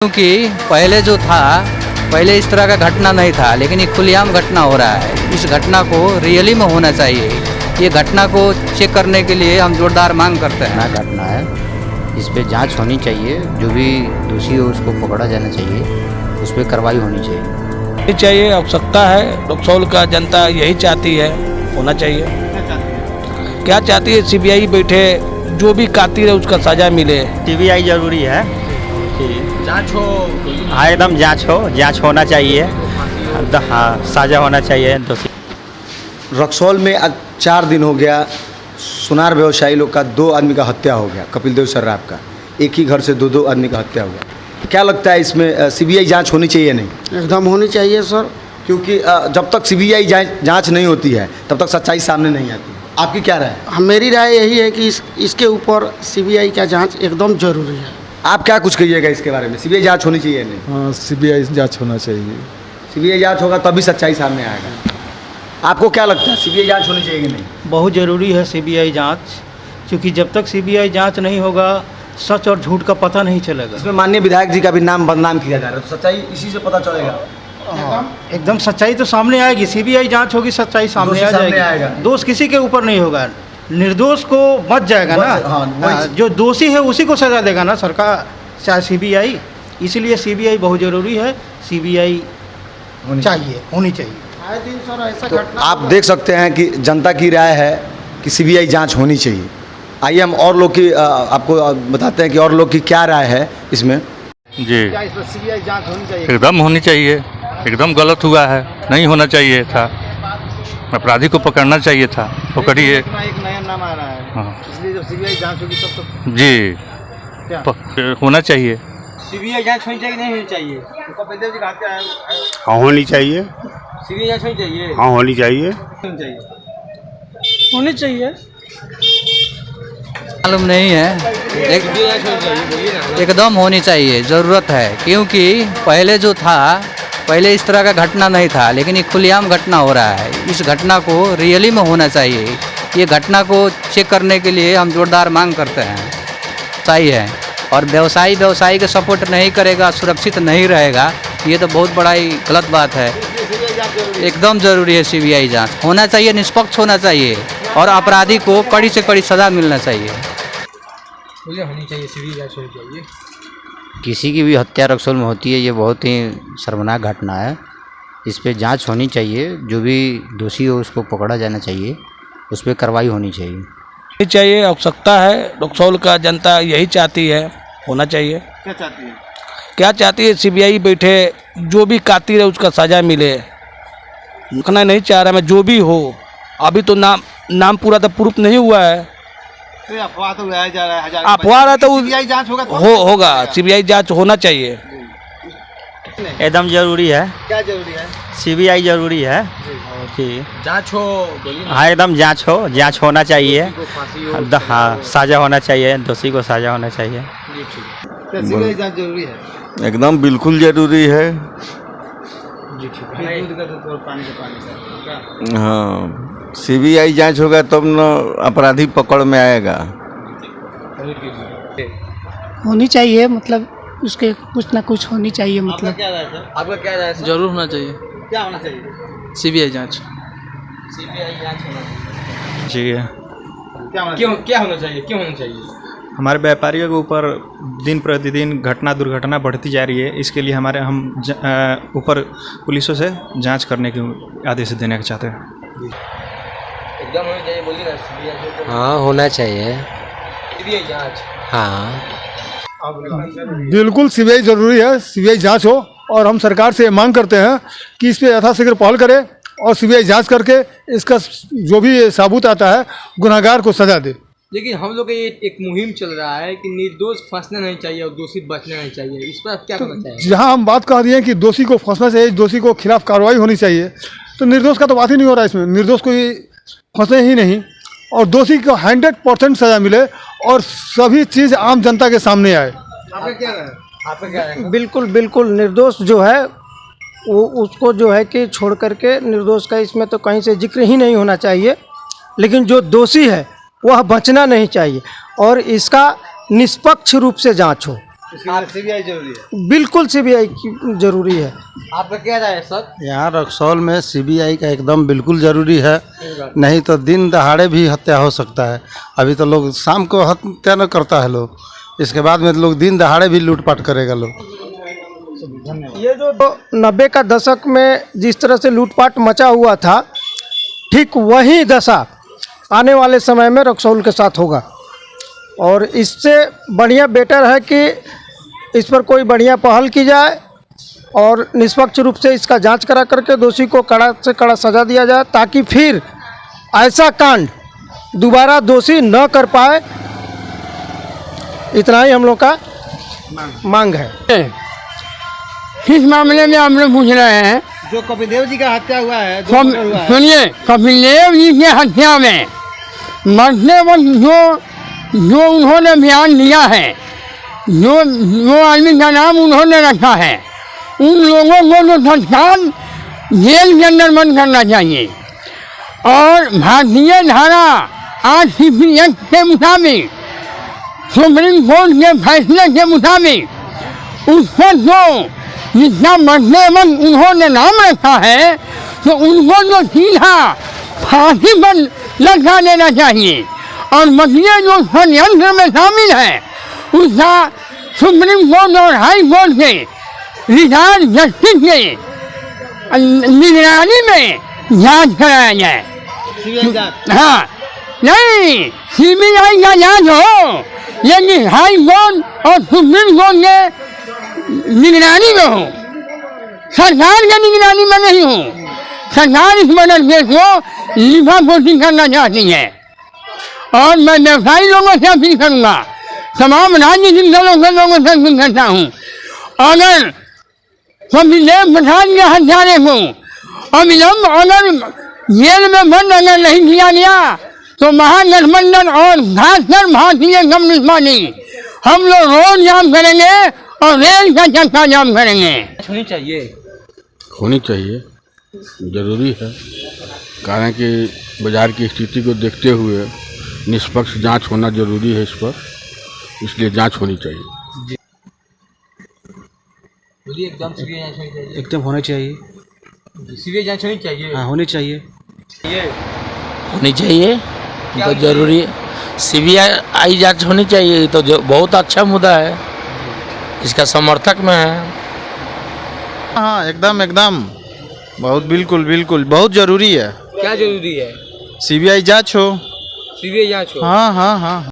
क्योंकि पहले इस तरह का घटना नहीं था, लेकिन ये खुलेआम घटना हो रहा है। इस घटना को रियली में होना चाहिए। ये घटना को चेक करने के लिए हम जोरदार मांग करते हैं। घटना है, इस पे जांच होनी चाहिए। जो भी दोषी हो उसको पकड़ा जाना चाहिए, उस पर कार्रवाई होनी चाहिए। आवश्यकता है। रक्सौल का जनता यही चाहती है, होना चाहिए। क्या चाहती है? सीबीआई बैठे, जो भी कातिल है उसका सजा मिले। सीबीआई जरूरी है कि जांच हो। हाँ, एकदम जांच होना चाहिए। हाँ, सजा होना चाहिए दोषी। रक्सौल में 4 दिन हो गया सुनार व्यवसायी लोग का 2 आदमी का हत्या हो गया। कपिल देव सर्राफ का एक ही घर से 2 आदमी का हत्या हो गया। क्या लगता है इसमें सीबीआई जांच होनी चाहिए? नहीं, एकदम होनी चाहिए सर, क्योंकि जब तक सीबीआई जांच नहीं होती है तब तक सच्चाई सामने नहीं आती। आपकी क्या राय है? मेरी राय यही है कि इसके ऊपर सीबीआई का जांच एकदम जरूरी है। आप क्या कुछ कहिएगा इसके बारे में? सीबीआई जांच होनी चाहिए? नहीं, हाँ, सीबीआई जांच होना चाहिए। सीबीआई जांच होगा तभी सच्चाई सामने आएगा। आपको क्या लगता है, सीबीआई जांच होनी चाहिए कि नहीं? बहुत ज़रूरी है सीबीआई जांच, क्योंकि जब तक सीबीआई जांच नहीं होगा सच और झूठ का पता नहीं चलेगा। इसमें माननीय विधायक जी का भी नाम बदनाम किया जा रहा है, तो सच्चाई इसी से पता चलेगा। एकदम सच्चाई तो सामने आएगी। सीबीआई जांच होगी, सच्चाई सामने आ जाएगी। दोष किसी के ऊपर नहीं होगा, निर्दोष को बच जाएगा ना। जो दोषी है उसी को सजा देगा ना सरकार, चाहे सीबीआई। इसीलिए सीबीआई बहुत ज़रूरी है। सीबीआई चाहिए, होनी चाहिए। तो आप देख सकते हैं कि जनता की राय है कि सीबीआई जांच होनी चाहिए। आइए हम और लोग की आपको बताते हैं कि और लोग की क्या राय है इसमें। जी, क्या इस पर सीबीआई जांच होनी चाहिए? एकदम होनी चाहिए। एकदम गलत हुआ है, नहीं होना चाहिए था। अपराधी को पकड़ना चाहिए था, पकड़िए। एक नया नाम आ रहा है। हाँ इसलिए जब सीबीआई जांच होगी तब तो जी, होना चाहिए। सीबीआई जांच होनी चाहिए नहीं होनी चाहिए? कपिल देव जी का हत्या है। हाँ, होनी चाहिए। सीबीआई जांच होनी चाहिए। हाँ, होनी चाहिए। होनी चाहिए। मालूम नहीं है, एकदम होनी चाहिए, ज़रूरत है। क्योंकि पहले इस तरह का घटना नहीं था, लेकिन ये खुलेआम घटना हो रहा है। इस घटना को रियली में होना चाहिए। ये घटना को चेक करने के लिए हम जोरदार मांग करते हैं। सही है। और व्यवसायी का सपोर्ट नहीं करेगा, सुरक्षित नहीं रहेगा, ये तो बहुत बड़ा ही गलत बात है। एकदम ज़रूरी है सीबीआई जांच होना चाहिए, निष्पक्ष होना चाहिए और अपराधी को कड़ी से कड़ी सज़ा मिलना चाहिए। होनी चाहिए, सीबीआई जांच होनी चाहिए। किसी की भी हत्या रक्सौल में होती है, ये बहुत ही शर्मनाक घटना है। इस पे जांच होनी चाहिए। जो भी दोषी हो उसको पकड़ा जाना चाहिए, उस पर कार्रवाई होनी चाहिए। आवश्यकता है। रक्सौल का जनता यही चाहती है, होना चाहिए। क्या चाहती है? क्या चाहती है? सीबीआई बैठे, जो भी कातिल है उसका सजा मिले। रुकना नहीं चाह रहा मैं, जो भी हो। अभी तो नाम पूरा तो प्रूफ नहीं हुआ है। तो अफवाह तो उड़ाया जा रहा है। अफवाह रहा तो सीबीआई जांच होगा होगा। सीबीआई जांच होना चाहिए। एकदम जरूरी है। क्या जरूरी है? सीबीआई जरूरी है कि जांच हो। हाँ, एकदम जांच होना चाहिए। हाँ, सजा होना चाहिए, दोषी को सजा होना चाहिए। सीबीआई जांच जरूरी है। एकदम बिल्कुल जरूरी है। हाँ, सीबीआई जांच होगा तब न अपराधी पकड़ में आएगा। होनी चाहिए, मतलब उसके कुछ ना कुछ होनी चाहिए। मतलब आपका क्या राय है? जरूर होना चाहिए। क्या होना चाहिए? सीबीआई जांच सीबीआई जांच होना चाहिए। क्या होना चाहिए? क्यों होना चाहिए? हमारे व्यापारियों के ऊपर दिन प्रतिदिन दुर्घटना बढ़ती जा रही है। इसके लिए हम ऊपर पुलिसों से जांच करने के आदेश देना चाहते हैं। एकदम होना चाहिए, बोलिए ना। सीबीआई हाँ, होना चाहिए। सीबीआई जांच। हाँ, बिल्कुल सीबीआई ज़रूरी है। सीबीआई जांच हो और हम सरकार से मांग करते हैं कि इस पर यथाशीघ्र पहल करे और सीबीआई जांच करके इसका जो भी साबूत आता है गुनहगार को सजा दे। लेकिन हम लोग का ये एक मुहिम चल रहा है कि निर्दोष फंसना नहीं चाहिए और दोषी बचना नहीं चाहिए। इस पर आप क्या कहना चाहिए? जहाँ हम बात कर रहे हैं कि दोषी को फंसना चाहिए, दोषी को खिलाफ कार्रवाई होनी चाहिए, तो निर्दोष का तो बात ही नहीं हो रहा है। इसमें निर्दोष कोई फंसे ही नहीं और दोषी को 100% सजा मिले और सभी चीज़ आम जनता के सामने आए। आपका क्या है? बिल्कुल निर्दोष जो है वो उसको जो है कि छोड़ करके निर्दोष का इसमें तो कहीं से जिक्र ही नहीं होना चाहिए। लेकिन जो दोषी है वह बचना नहीं चाहिए और इसका निष्पक्ष रूप से जांच हो। सीबीआई जरूरी है। बिल्कुल सीबीआई की जरूरी है। आपका क्या राय है सर? यहाँ रक्सौल में सीबीआई का एकदम बिल्कुल ज़रूरी है, नहीं तो दिन दहाड़े भी हत्या हो सकता है। अभी तो लोग शाम को हत्या न करता है लोग, इसके बाद में लोग दिन दहाड़े भी लूटपाट करेगा लोग। ये जो 90 का दशक में जिस तरह से लूटपाट मचा हुआ था, ठीक वही दशा आने वाले समय में रक्सौल के साथ होगा। और इससे बढ़िया बेटर है कि इस पर कोई बढ़िया पहल की जाए और निष्पक्ष रूप से इसका जांच करा करके दोषी को कड़ा से कड़ा सज़ा दिया जाए, ताकि फिर ऐसा कांड दोबारा दोषी न कर पाए। इतना ही हम लोग का मांग है। किस मामले में हम लोग पूछ रहे हैं? जो कपिल देव जी का हत्या हुआ है, सुनिए, कपिल देव जी की हत्या में मरने वक्त जो उन्होंने बयान दिया है, जो आदमी का नाम उन्होंने रखा है, उन लोगों को तो तत्काल जेल के अंदर बंद करना चाहिए। और भारतीय धारा 8 के मुताबिक, सुप्रीम कोर्ट के फैसले के मुताबिक उस पर तो जिसका मरने वक्त उन्होंने नाम रखा है, तो उनको तो सीधा फांसी पर लटका देना चाहिए। और मसले जो षड्यंत्र में शामिल है, उसका सुप्रीम कोर्ट और हाई कोर्ट के रिटायर्ड जस्टिस के निगरानी में जांच कराया जाए। हाँ, नहीं सीबीआई का जांच हो, लेकिन हाई कोर्ट और सुप्रीम कोर्ट के निगरानी में हो, सरकार के निगरानी में नहीं हो। सरकार इस मर्डर केस को लिफापोशी करना चाहती है। और मैं व्यवसायी लोगों से अपील करूँगा, तमाम राजनीतिक दलों के लोगों से अपील करता हूँ, अगर कपिल देव प्रसाद के हत्यारे को अविलंब अगर जेल में बंद अगर नहीं किया गया, तो महागठबंधन और खासकर भारतीय कम्युनिस्ट पार्टी हम लोग रोड जाम करेंगे और रेल का चक्का जाम करेंगे। होनी चाहिए, होनी चाहिए, ज़रूरी है। कारण कि बाज़ार की स्थिति को देखते हुए निष्पक्ष जांच होना जरूरी है इस पर, इसलिए जांच होनी चाहिए। बोलिए, एकदम सीबीआई जांच होनी चाहिए। एकदम होनी चाहिए। सीबीआई जांच होनी चाहिए। हाँ, होनी चाहिए। होनी चाहिए, तो जरूरी है। सीबीआई जांच होनी चाहिए, तो बहुत अच्छा मुद्दा है, इसका समर्थक में है। हाँ, एकदम एकदम, बहुत बिल्कुल बिल्कुल बहुत ज़रूरी है। क्या जरूरी है? सीबीआई जांच हो। सीबीआई जांच हो। हाँ हाँ हाँ।